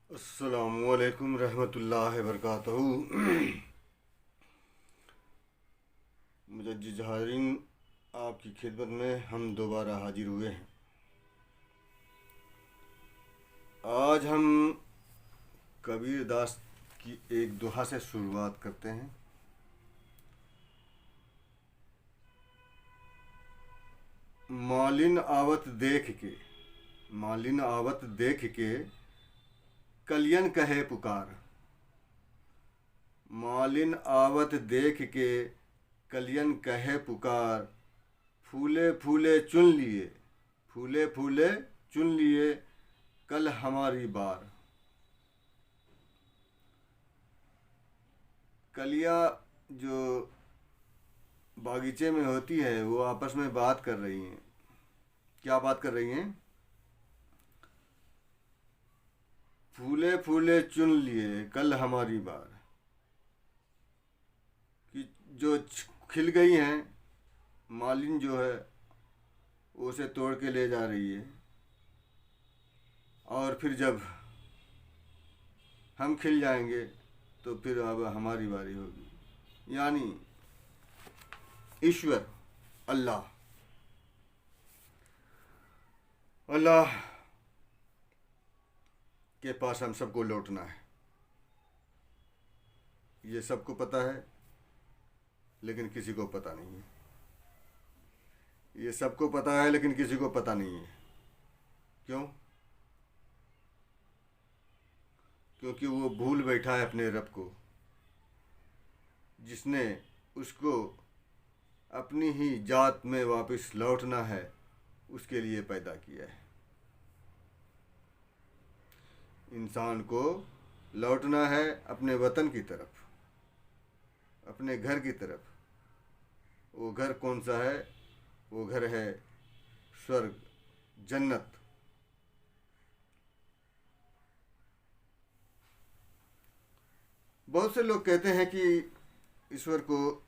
अस्सलामुअलैकुम रहमतुल्लाहि वबरकातुहू। मुजद्दिद हाज़रीन, आपकी खिदमत में हम दोबारा हाजिर हुए हैं। आज हम कबीर दास की एक दुहा से शुरुआत करते हैं। मालिन आवत देख के कलियन कहे पुकार। मालिन आवत देख के कलियन कहे पुकार। फूले फूले चुन लिए कल हमारी बार। कलियाँ जो बागीचे में होती है वो आपस में बात कर रही हैं। क्या बात कर रही हैं? फूले फूले चुन लिए कल हमारी बार। कि जो खिल गई हैं, मालिन जो है उसे तोड़ के ले जा रही है, और फिर जब हम खिल जाएंगे तो फिर अब हमारी बारी होगी। यानी ईश्वर अल्लाह अल्लाह के पास हम सबको लौटना है। ये सबको पता है, लेकिन किसी को पता नहीं है। ये सबको पता है, लेकिन किसी को पता नहीं है। क्यों? क्योंकि वो भूल बैठा है अपने रब को, जिसने उसको अपनी ही जात में वापस लौटना है, उसके लिए पैदा किया है। इंसान को लौटना है अपने वतन की तरफ, अपने घर की तरफ। वो घर कौन सा है? वो घर है स्वर्ग, जन्नत। बहुत से लोग कहते हैं कि ईश्वर को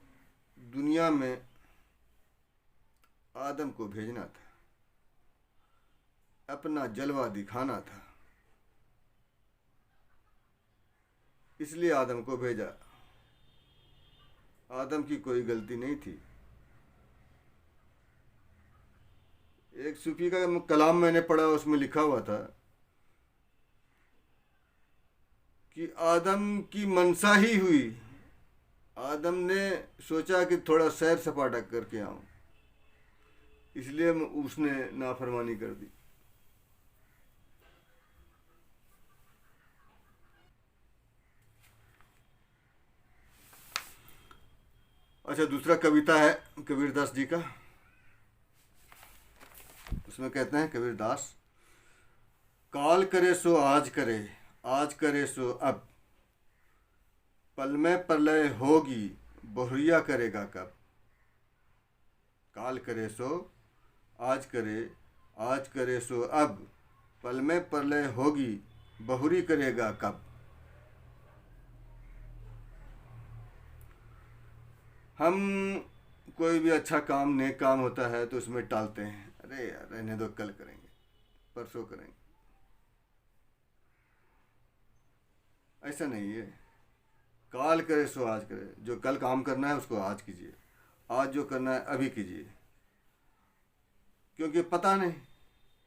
दुनिया में आदम को भेजना था, अपना जलवा दिखाना था, इसलिए आदम को भेजा। आदम की कोई गलती नहीं थी। एक सूफी का कलाम मैंने पढ़ा, उसमें लिखा हुआ था कि आदम की मनसा ही हुई। आदम ने सोचा कि थोड़ा सैर सपाटा करके आऊं, इसलिए उसने नाफरमानी कर दी। अच्छा, दूसरा कविता है कबीरदास जी का। उसमें कहते हैं कबीरदास, काल करे सो आज करे, आज करे सो अब, पल में प्रलय होगी, बहुरिया करेगा कब। काल करे सो आज करे, आज करे सो अब, पल में प्रलय होगी, बहुरी करेगा कब। हम कोई भी अच्छा काम, नेक काम होता है तो उसमें टालते हैं। अरे यार, रहने दो, कल करेंगे, परसों करेंगे। ऐसा नहीं है। काल करे सो आज करे। जो कल काम करना है उसको आज कीजिए, आज जो करना है अभी कीजिए, क्योंकि पता नहीं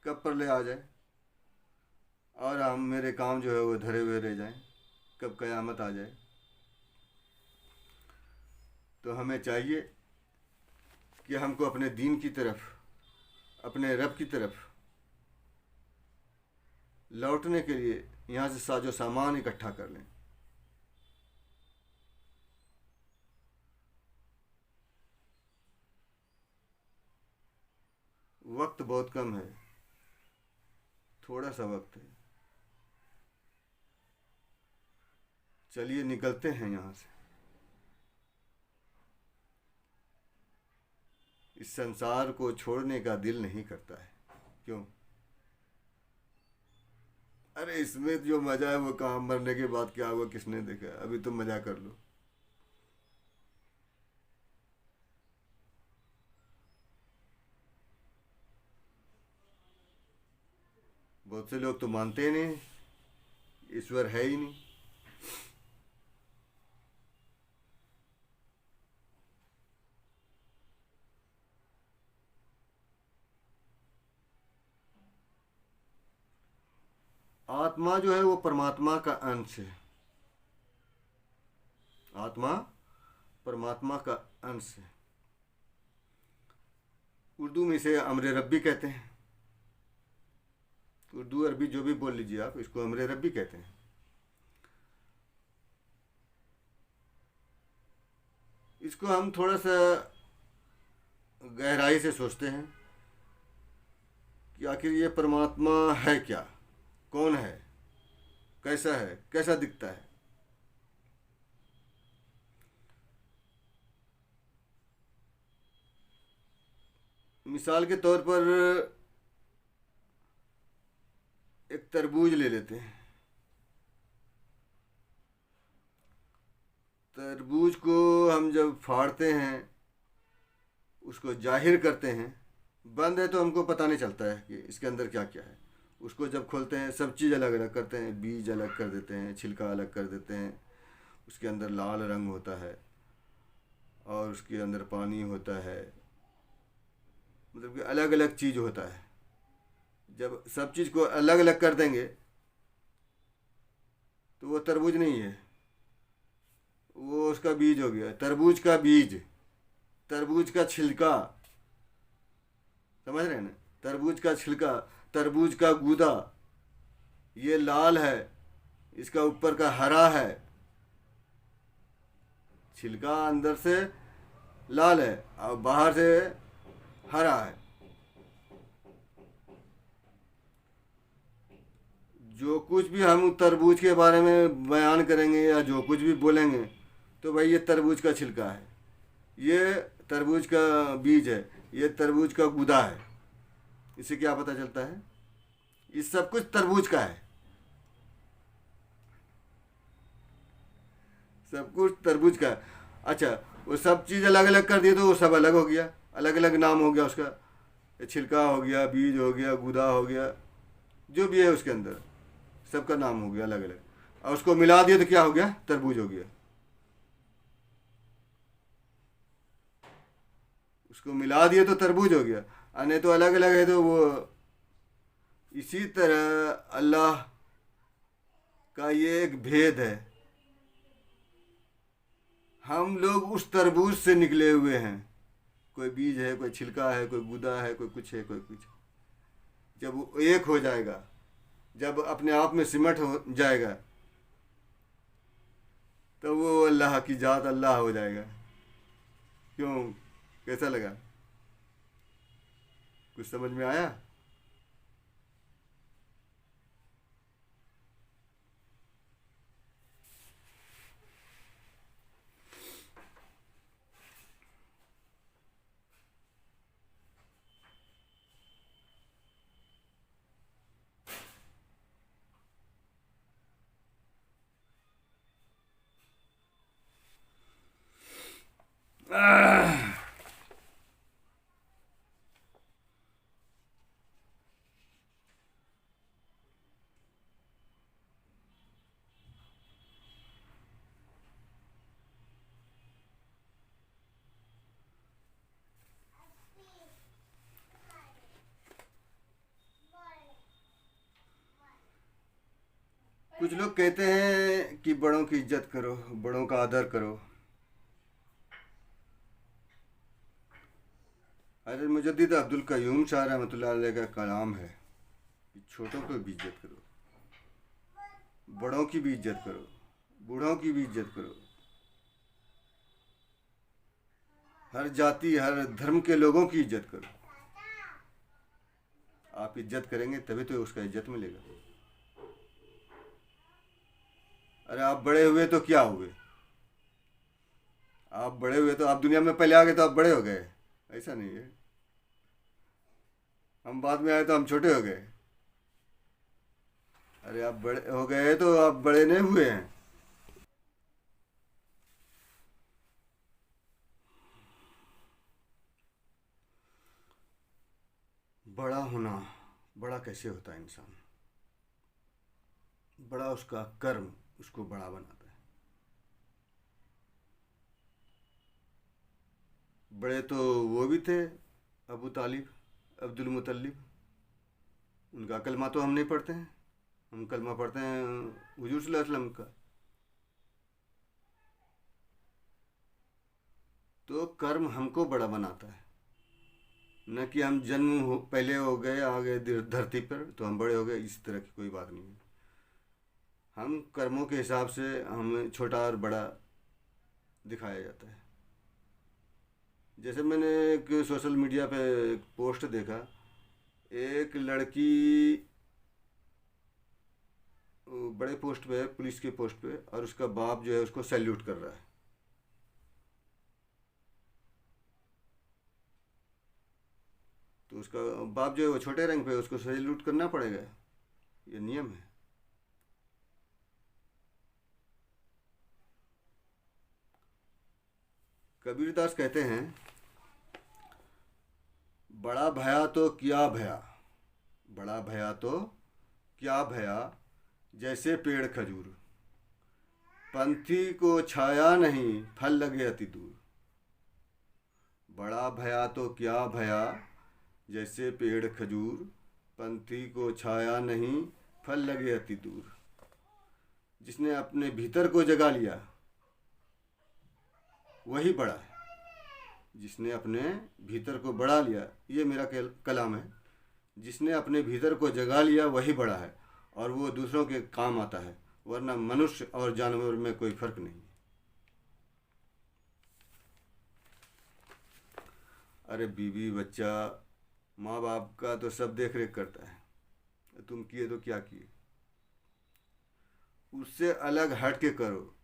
कब प्रलय आ जाए और हम मेरे काम जो है वो धरे हुए रह जाएं, कब कयामत आ जाए। तो हमें चाहिए कि हमको अपने दीन की तरफ, अपने रब की तरफ लौटने के लिए यहाँ से साजो सामान इकट्ठा कर लें। वक्त बहुत कम है, थोड़ा सा वक्त है। चलिए निकलते हैं यहाँ से। इस संसार को छोड़ने का दिल नहीं करता है। क्यों? अरे इसमें जो मज़ा है वो कहाँ, मरने के बाद क्या हुआ किसने देखा? अभी तो मज़ा कर लो। बहुत से लोग तो मानते ही नहीं ईश्वर है ही नहीं। आत्मा जो है वो परमात्मा का अंश है। आत्मा परमात्मा का अंश है। उर्दू में इसे अमर रब्बी कहते हैं। उर्दू अरबी जो भी बोल लीजिए आप, इसको अमर रब्बी कहते हैं। इसको हम थोड़ा सा गहराई से सोचते हैं कि आखिर ये परमात्मा है क्या, कौन है, कैसा है, कैसा दिखता है। मिसाल के तौर पर एक तरबूज ले लेते हैं। तरबूज को हम जब फाड़ते हैं, उसको जाहिर करते हैं, बंद है तो हमको पता नहीं चलता है कि इसके अंदर क्या क्या है। उसको जब खोलते हैं सब चीज़ अलग अलग करते हैं, बीज अलग कर देते हैं, छिलका अलग कर देते हैं, उसके अंदर लाल रंग होता है और उसके अंदर पानी होता है, मतलब कि अलग अलग चीज़ होता है। जब सब चीज़ को अलग अलग कर देंगे तो वो तरबूज नहीं है, वो उसका बीज हो गया। तरबूज का बीज, तरबूज का छिलका, समझ रहे हैं ना, तरबूज का छिलका, तरबूज का गूदा, ये लाल है, इसका ऊपर का हरा है। छिलका अंदर से लाल है और बाहर से हरा है। जो कुछ भी हम तरबूज के बारे में बयान करेंगे या जो कुछ भी बोलेंगे तो भाई ये तरबूज का छिलका है, ये तरबूज का बीज है, ये तरबूज का गूदा है। इससे क्या पता चलता है? ये सब कुछ तरबूज का है, सब कुछ तरबूज का है। अच्छा, वो सब चीज़ अलग अलग कर दिए तो वो सब अलग हो गया, अलग अलग नाम हो गया उसका। छिलका हो गया, बीज हो गया, गूदा हो गया, जो भी है उसके अंदर सबका नाम हो गया अलग अलग। और उसको मिला दिया तो क्या हो गया? तरबूज हो गया। उसको मिला दिया तो तरबूज हो गया, और नहीं तो अलग अलग है तो वो। इसी तरह अल्लाह का ये एक भेद है। हम लोग उस तरबूज से निकले हुए हैं, कोई बीज है, कोई छिलका है, कोई गूदा है, कोई कुछ है, कोई कुछ। जब वो एक हो जाएगा, जब अपने आप में सिमट हो जाएगा, तो वो अल्लाह की जात अल्लाह हो जाएगा। क्यों? कैसा लगा? कुछ समझ में आया? कुछ लोग कहते हैं कि बड़ों की इज्जत करो, बड़ों का आदर करो। हज़रत मुजद्दिद अब्दुल कयूम शाह रहमतुल्लाह अलैह का कलाम है कि छोटों को भी इज्जत करो, बड़ों की भी इज्जत करो, बूढ़ों की भी इज्जत करो। हर जाति हर धर्म के लोगों की इज्जत करो। आप इज्जत करेंगे तभी तो उसका इज्जत मिलेगा। अरे आप बड़े हुए तो क्या हुए? आप बड़े हुए तो आप दुनिया में पहले आ गए तो आप बड़े हो गए, ऐसा नहीं है। हम बाद में आए तो हम छोटे हो गए। अरे आप बड़े हो गए तो आप बड़े नहीं हुए हैं। बड़ा होना, बड़ा कैसे होता है इंसान? बड़ा उसका कर्म उसको बड़ा बनाता है। बड़े तो वो भी थे, अबू तालिब, अब्दुल मुतल्लिब। उनका कलमा तो हम नहीं पढ़ते हैं, हम कलमा पढ़ते हैं हुजूर सल्लल्लाहु अलैहि वसल्लम का। तो कर्म हमको बड़ा बनाता है, न कि हम जन्म हो पहले हो गए आ गए धरती पर तो हम बड़े हो गए, इस तरह की कोई बात नहीं है। हम कर्मों के हिसाब से हमें छोटा और बड़ा दिखाया जाता है। जैसे मैंने एक सोशल मीडिया पे एक पोस्ट देखा, एक लड़की बड़े पोस्ट पे है, पुलिस के पोस्ट पे, और उसका बाप जो है उसको सैल्यूट कर रहा है। तो उसका बाप जो है वो छोटे रंग पे है, उसको सैल्यूट करना पड़ेगा, ये नियम है। कबीरदास कहते हैं, बड़ा भया तो क्या भया, बड़ा भया तो क्या भया, जैसे पेड़ खजूर, पंथी को छाया नहीं फल लगे अति दूर। बड़ा भया तो क्या भया, जैसे पेड़ खजूर, पंथी को छाया नहीं फल लगे अति दूर। जिसने अपने भीतर को जगा लिया वही बड़ा है। जिसने अपने भीतर को बढ़ा लिया, ये मेरा कलाम है, जिसने अपने भीतर को जगा लिया वही बड़ा है और वो दूसरों के काम आता है, वरना मनुष्य और जानवर में कोई फर्क नहीं। अरे बीवी बच्चा माँ बाप का तो सब देख रेख करता है, तुम किए तो क्या किए, उससे अलग हट के करो।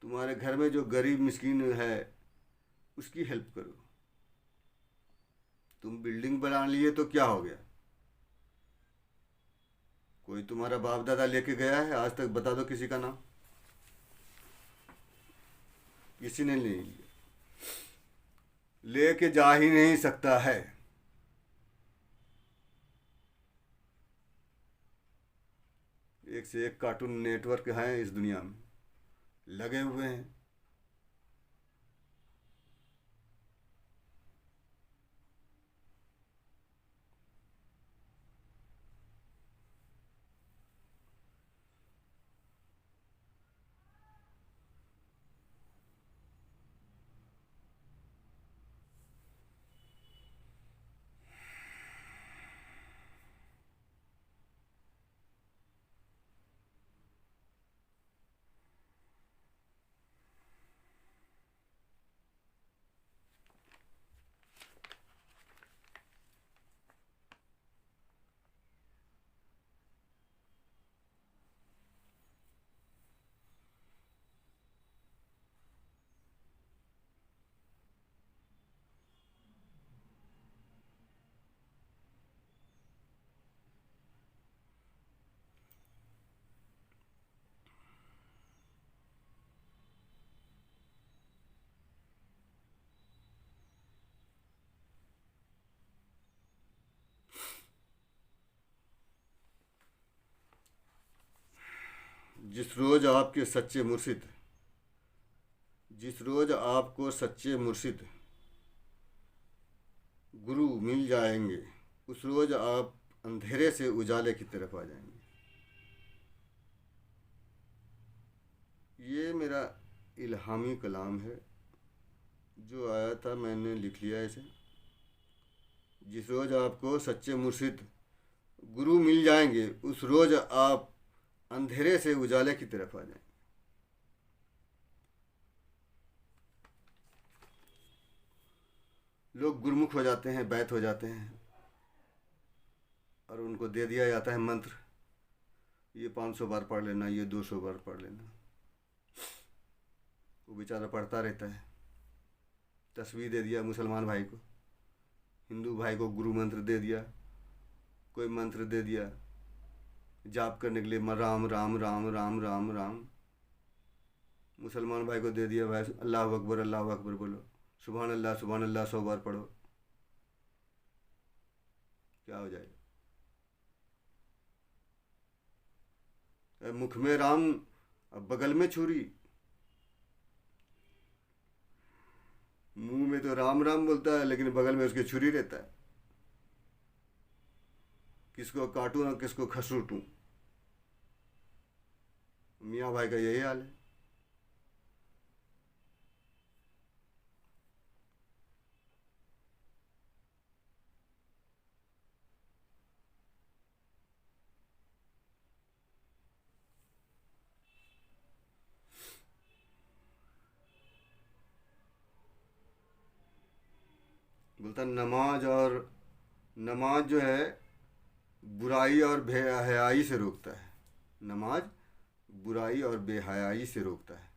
तुम्हारे घर में जो गरीब मिस्कीन है उसकी हेल्प करो। तुम बिल्डिंग बना लिए तो क्या हो गया, कोई तुम्हारा बाप दादा लेके गया है आज तक, बता दो किसी का नाम, किसी ने नहीं लिया, लेके जा ही नहीं सकता है। एक से एक कार्टून नेटवर्क हैं इस दुनिया में, लगे हुए हैं। जिस रोज़ आपके सच्चे मुर्शिद, जिस रोज़ आपको सच्चे मुर्शिद गुरु मिल जाएंगे, उस रोज़ आप अंधेरे से उजाले की तरफ आ जाएंगे। ये मेरा इल्हामी कलाम है, जो आया था मैंने लिख लिया इसे। जिस रोज़ आपको सच्चे मुर्शिद गुरु मिल जाएंगे, उस रोज़ आप अंधेरे से उजाले की तरफ आ जाएंगे। लोग गुरमुख हो जाते हैं, बैत हो जाते हैं, और उनको दे दिया जाता है मंत्र, ये 500 बार पढ़ लेना, ये 200 बार पढ़ लेना। वो बेचारा पढ़ता रहता है। तस्वीर दे दिया मुसलमान भाई को, हिंदू भाई को गुरु मंत्र दे दिया, कोई मंत्र दे दिया जाप करने के लिए, राम राम राम राम राम राम। मुसलमान भाई को दे दिया भाई अल्लाह अकबर बोलो, सुबहान अल्लाह 100 बार पढ़ो, क्या हो जाएगा। मुख में राम बगल में छुरी। मुंह में तो राम राम बोलता है लेकिन बगल में उसके छुरी रहता है। किसको काटूं और किसको खसूटूं। मियाँ भाई का यही हाल है। बोलता नमाज जो है बुराई और बेहयाई से रोकता है। नमाज बुराई और बेहयाई से रोकता है।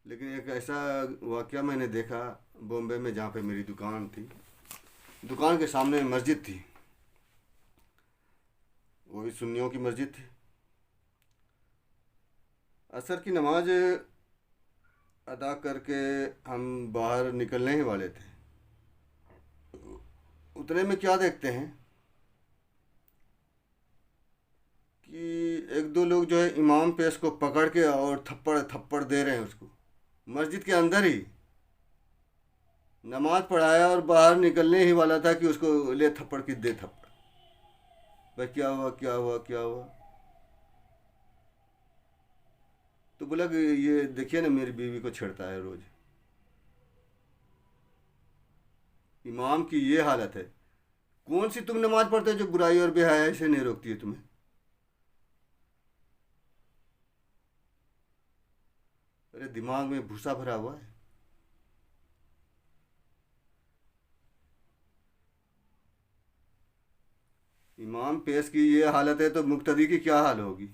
लेकिन एक ऐसा वाक़या मैंने देखा बॉम्बे में, जहाँ पे मेरी दुकान थी, दुकान के सामने मस्जिद थी, वो भी सुन्नियों की मस्जिद थी। असर की नमाज अदा करके हम बाहर निकलने ही वाले थे। उतने में क्या देखते हैं कि एक दो लोग जो है इमाम पेश को पकड़ के और थप्पड़ थप्पड़ दे रहे हैं उसको, मस्जिद के अंदर ही। नमाज पढ़ाया और बाहर निकलने ही वाला था कि उसको ले थप्पड़ की दे थप्पड़। भाई क्या हुआ क्या हुआ क्या हुआ? तो बोला कि ये देखिए ना, मेरी बीवी को छेड़ता है रोज। इमाम की ये हालत है। कौन सी तुम नमाज पढ़ते हो जो बुराई और बेहयाई से नहीं रोकती है तुम्हें? अरे दिमाग में भूसा भरा हुआ है। इमाम पेश की ये हालत है तो मुक्तदी की क्या हाल होगी?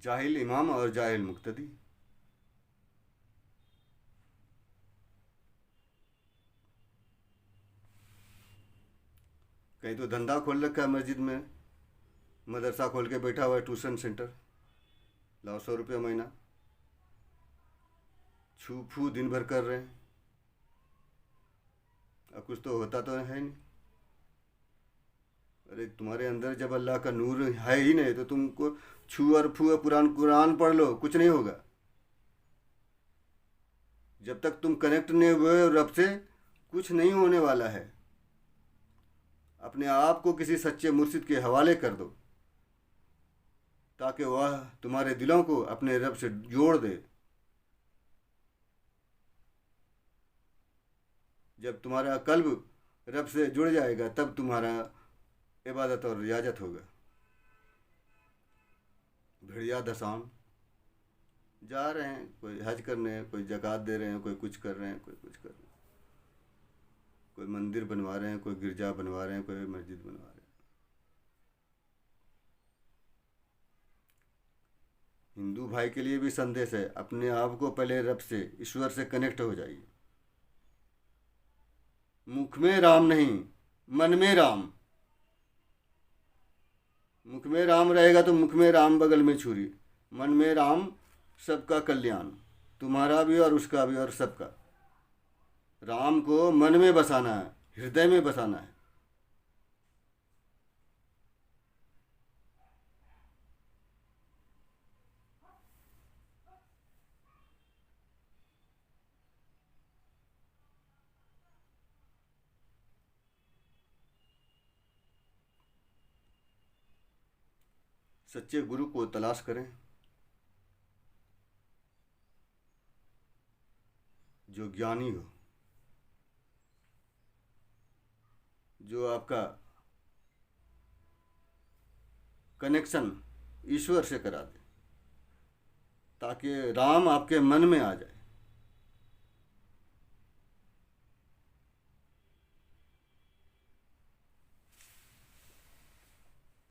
जाहिल इमाम और जाहिल मुक्तदी। कहीं तो धंधा खोल रखा है मस्जिद में, मदरसा खोल के बैठा हुआ है, ट्यूशन सेंटर। लाओ 100 रुपया महीना, छू फू दिन भर कर रहे हैं। अब कुछ तो होता तो है नहीं। अरे तुम्हारे अंदर जब अल्लाह का नूर है ही नहीं तो तुमको छू और फू कुरान कुरान पढ़ लो, कुछ नहीं होगा। जब तक तुम कनेक्ट नहीं हुए रब से, कुछ नहीं होने वाला है। अपने आप को किसी सच्चे मुर्शिद के हवाले कर दो ताकि वह तुम्हारे दिलों को अपने रब से जोड़ दे। जब तुम्हारा कल्ब रब से जुड़ जाएगा तब तुम्हारा इबादत और रियाजत होगा। भेड़िया दसान जा रहे हैं, कोई हज करने हैं, कोई ज़कात दे रहे हैं, कोई कुछ कर रहे हैं, कोई कुछ कर रहे हैं, कोई मंदिर बनवा रहे हैं, कोई गिरजा बनवा रहे हैं, कोई मस्जिद बनवा रहे हैं। हिंदू भाई के लिए भी संदेश है, अपने आप को पहले रब से, ईश्वर से कनेक्ट हो जाइए। मुख में राम नहीं, मन में राम। मुख में राम रहेगा तो मुख में राम बगल में छुरी। मन में राम, सबका कल्याण, तुम्हारा भी और उसका भी और सबका। राम को मन में बसाना है, हृदय में बसाना है। सच्चे गुरु को तलाश करें जो ज्ञानी हो, जो आपका कनेक्शन ईश्वर से करा दे, ताकि राम आपके मन में आ जाए।